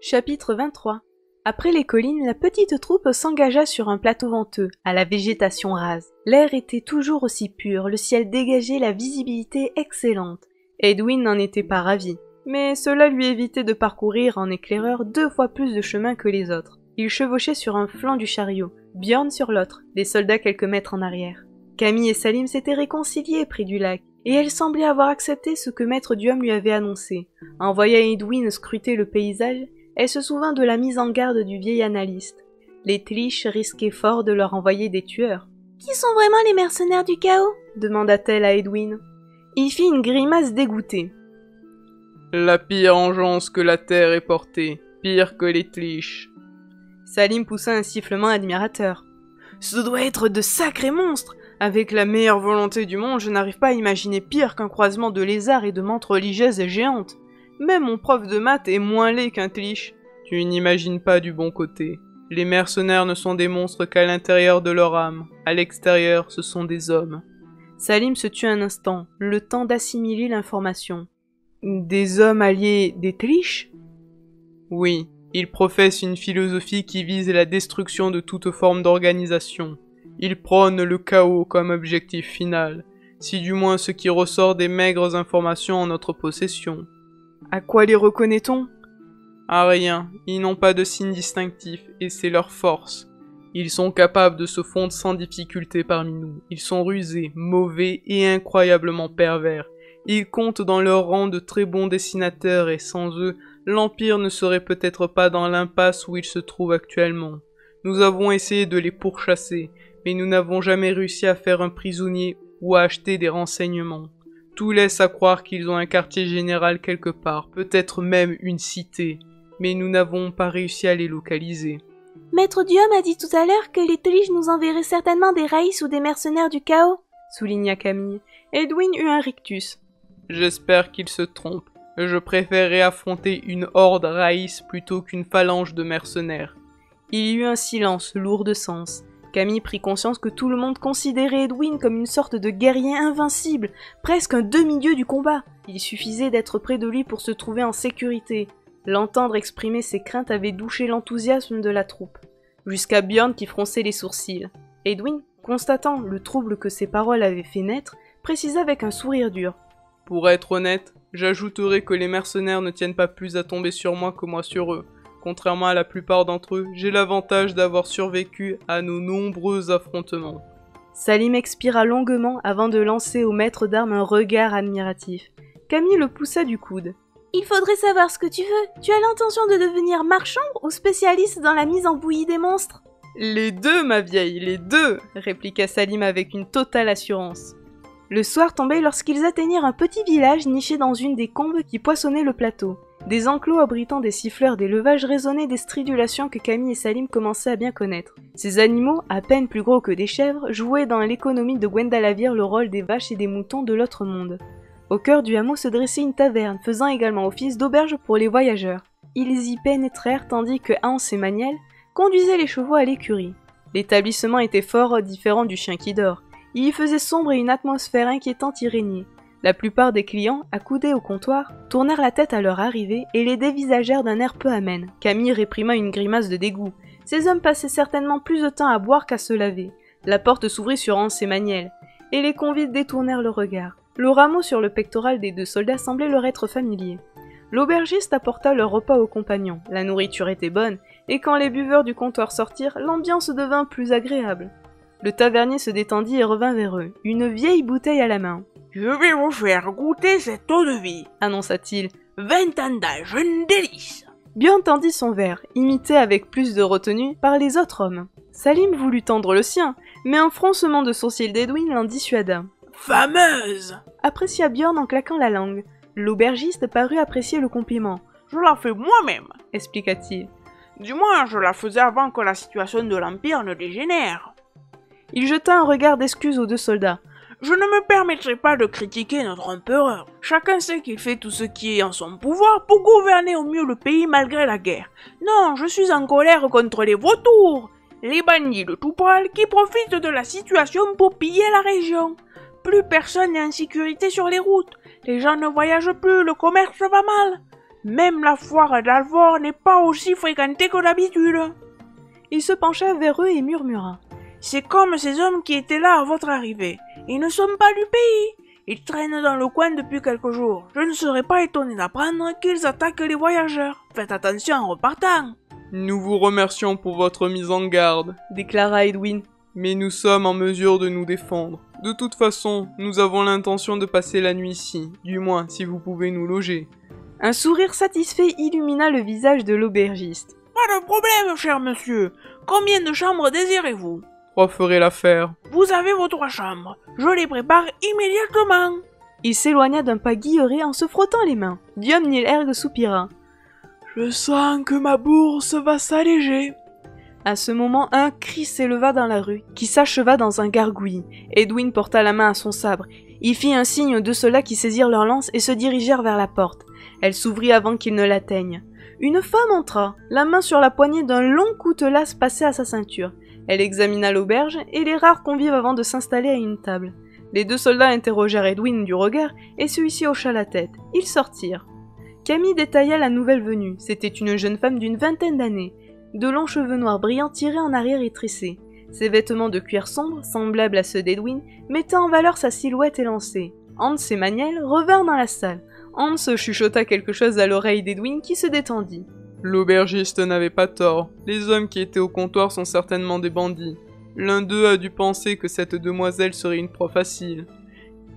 Chapitre 23. Après les collines, la petite troupe s'engagea sur un plateau venteux, à la végétation rase. L'air était toujours aussi pur, le ciel dégagé, la visibilité excellente. Edwin n'en était pas ravi, mais cela lui évitait de parcourir en éclaireur 2 fois plus de chemin que les autres. Il chevauchait sur un flanc du chariot, Bjorn sur l'autre, les soldats quelques mètres en arrière. Camille et Salim s'étaient réconciliés près du lac, et elle semblait avoir accepté ce que Maître Duhomme lui avait annoncé. En voyant Edwin scruter le paysage, elle se souvint de la mise en garde du vieil analyste. Les Tlish risquaient fort de leur envoyer des tueurs. « Qui sont vraiment les mercenaires du chaos ?» demanda-t-elle à Edwin. Il fit une grimace dégoûtée. « La pire engeance que la terre ait portée, pire que les Tlish. » Salim poussa un sifflement admirateur. « Ce doit être de sacrés monstres. Avec la meilleure volonté du monde, je n'arrive pas à imaginer pire qu'un croisement de lézards et de menthes religieuses et géantes. Même mon prof de maths est moins laid qu'un Tlish. » Tu n'imagines pas du bon côté. Les mercenaires ne sont des monstres qu'à l'intérieur de leur âme. À l'extérieur, ce sont des hommes. Salim se tut un instant, le temps d'assimiler l'information. Des hommes alliés des Tlish ? Oui, ils professent une philosophie qui vise la destruction de toute forme d'organisation. Ils prônent le chaos comme objectif final, si du moins ce qui ressort des maigres informations en notre possession. À quoi les reconnaît-on ? À rien, ils n'ont pas de signe distinctif, et c'est leur force. Ils sont capables de se fondre sans difficulté parmi nous. Ils sont rusés, mauvais et incroyablement pervers. Ils comptent dans leur rang de très bons dessinateurs et sans eux, l'Empire ne serait peut-être pas dans l'impasse où il se trouve actuellement. Nous avons essayé de les pourchasser, mais nous n'avons jamais réussi à faire un prisonnier ou à acheter des renseignements. Tout laisse à croire qu'ils ont un quartier général quelque part, peut-être même une cité, mais nous n'avons pas réussi à les localiser. Maître Duhomme a dit tout à l'heure que les Tlish nous enverraient certainement des raïs ou des mercenaires du chaos, souligna Camille. Edwin eut un rictus. J'espère qu'il se trompe. Je préférerais affronter une horde raïs plutôt qu'une phalange de mercenaires. Il y eut un silence lourd de sens. Camille prit conscience que tout le monde considérait Edwin comme une sorte de guerrier invincible, presque un demi-dieu du combat. Il suffisait d'être près de lui pour se trouver en sécurité. L'entendre exprimer ses craintes avait douché l'enthousiasme de la troupe, jusqu'à Bjorn qui fronçait les sourcils. Edwin, constatant le trouble que ses paroles avaient fait naître, précisa avec un sourire dur. « Pour être honnête, j'ajouterai que les mercenaires ne tiennent pas plus à tomber sur moi que moi sur eux. Contrairement à la plupart d'entre eux, j'ai l'avantage d'avoir survécu à nos nombreux affrontements. » Salim expira longuement avant de lancer au maître d'armes un regard admiratif. Camille le poussa du coude. « Il faudrait savoir ce que tu veux. Tu as l'intention de devenir marchand ou spécialiste dans la mise en bouillie des monstres ?»« Les deux, ma vieille, les deux !» répliqua Salim avec une totale assurance. Le soir tombait lorsqu'ils atteignirent un petit village niché dans une des combes qui poissonnaient le plateau. Des enclos abritant des siffleurs d'élevage résonnaient des stridulations que Camille et Salim commençaient à bien connaître. Ces animaux, à peine plus gros que des chèvres, jouaient dans l'économie de Gwendalavir le rôle des vaches et des moutons de l'autre monde. Au cœur du hameau se dressait une taverne, faisant également office d'auberge pour les voyageurs. Ils y pénétrèrent tandis que Hans et Maniel conduisaient les chevaux à l'écurie. L'établissement était fort différent du Chien qui dort. Il y faisait sombre et une atmosphère inquiétante y régnait. La plupart des clients, accoudés au comptoir, tournèrent la tête à leur arrivée et les dévisagèrent d'un air peu amène. Camille réprima une grimace de dégoût. Ces hommes passaient certainement plus de temps à boire qu'à se laver. La porte s'ouvrit sur Hans et Maniel, et les convives détournèrent le regard. Le rameau sur le pectoral des 2 soldats semblait leur être familier. L'aubergiste apporta leur repas aux compagnons. La nourriture était bonne, et quand les buveurs du comptoir sortirent, l'ambiance devint plus agréable. Le tavernier se détendit et revint vers eux, une vieille bouteille à la main. « Je vais vous faire goûter cette eau-de-vie, » annonça-t-il. 20 ans d'âge, un délice !» Bjorn tendit son verre, imité avec plus de retenue par les autres hommes. Salim voulut tendre le sien, mais un froncement de sourcils d'Edwin l'en dissuada. « Fameuse !» apprécia Bjorn en claquant la langue. L'aubergiste parut apprécier le compliment. « Je la fais moi-même !» expliqua-t-il. « Du moins, je la faisais avant que la situation de l'Empire ne dégénère. » Il jeta un regard d'excuse aux 2 soldats. « Je ne me permettrai pas de critiquer notre empereur. Chacun sait qu'il fait tout ce qui est en son pouvoir pour gouverner au mieux le pays malgré la guerre. Non, je suis en colère contre les vautours, les bandits de tout poil qui profitent de la situation pour piller la région. Plus personne n'est en sécurité sur les routes. Les gens ne voyagent plus, le commerce va mal. Même la foire d'Alvor n'est pas aussi fréquentée que d'habitude. Il se pencha vers eux et murmura. C'est comme ces hommes qui étaient là à votre arrivée. Ils ne sont pas du pays. Ils traînent dans le coin depuis quelques jours. Je ne serais pas étonné d'apprendre qu'ils attaquent les voyageurs. Faites attention en repartant. Nous vous remercions pour votre mise en garde, Déclara Edwin. mais nous sommes en mesure de nous défendre. De toute façon, nous avons l'intention de passer la nuit ici, du moins si vous pouvez nous loger. Un sourire satisfait illumina le visage de l'aubergiste. Pas de problème, cher monsieur. Combien de chambres désirez-vous? 3 feraient l'affaire. Vous avez vos 3 chambres. Je les prépare immédiatement. Il s'éloigna d'un pas guilleré en se frottant les mains. Guillaume Nilherg soupira. Je sens que ma bourse va s'alléger. À ce moment, un cri s'éleva dans la rue, qui s'acheva dans un gargouillis. Edwin porta la main à son sabre. Il fit un signe de ceux-là qui saisirent leurs lances et se dirigèrent vers la porte. Elle s'ouvrit avant qu'ils ne l'atteignent. Une femme entra, la main sur la poignée d'un long coutelas passé à sa ceinture. Elle examina l'auberge et les rares convives avant de s'installer à une table. Les 2 soldats interrogèrent Edwin du regard et celui-ci hocha la tête. Ils sortirent. Camille détailla la nouvelle venue. C'était une jeune femme d'une vingtaine d'années. De longs cheveux noirs brillants tirés en arrière et tressés. Ses vêtements de cuir sombre, semblables à ceux d'Edwin, mettaient en valeur sa silhouette élancée. Hans et Maniel revinrent dans la salle. Hans chuchota quelque chose à l'oreille d'Edwin qui se détendit. L'aubergiste n'avait pas tort. Les hommes qui étaient au comptoir sont certainement des bandits. L'un d'eux a dû penser que cette demoiselle serait une proie facile.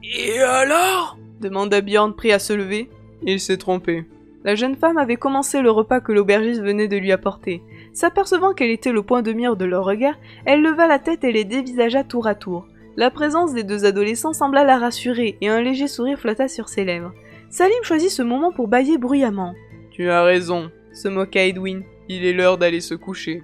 Et alors? Demanda Bjorn, prêt à se lever. Il s'est trompé. La jeune femme avait commencé le repas que l'aubergiste venait de lui apporter. S'apercevant qu'elle était le point de mire de leur regard, elle leva la tête et les dévisagea tour à tour. La présence des 2 adolescents sembla la rassurer et un léger sourire flotta sur ses lèvres. Salim choisit ce moment pour bâiller bruyamment. Tu as raison, Se moqua Edwin. il est l'heure d'aller se coucher.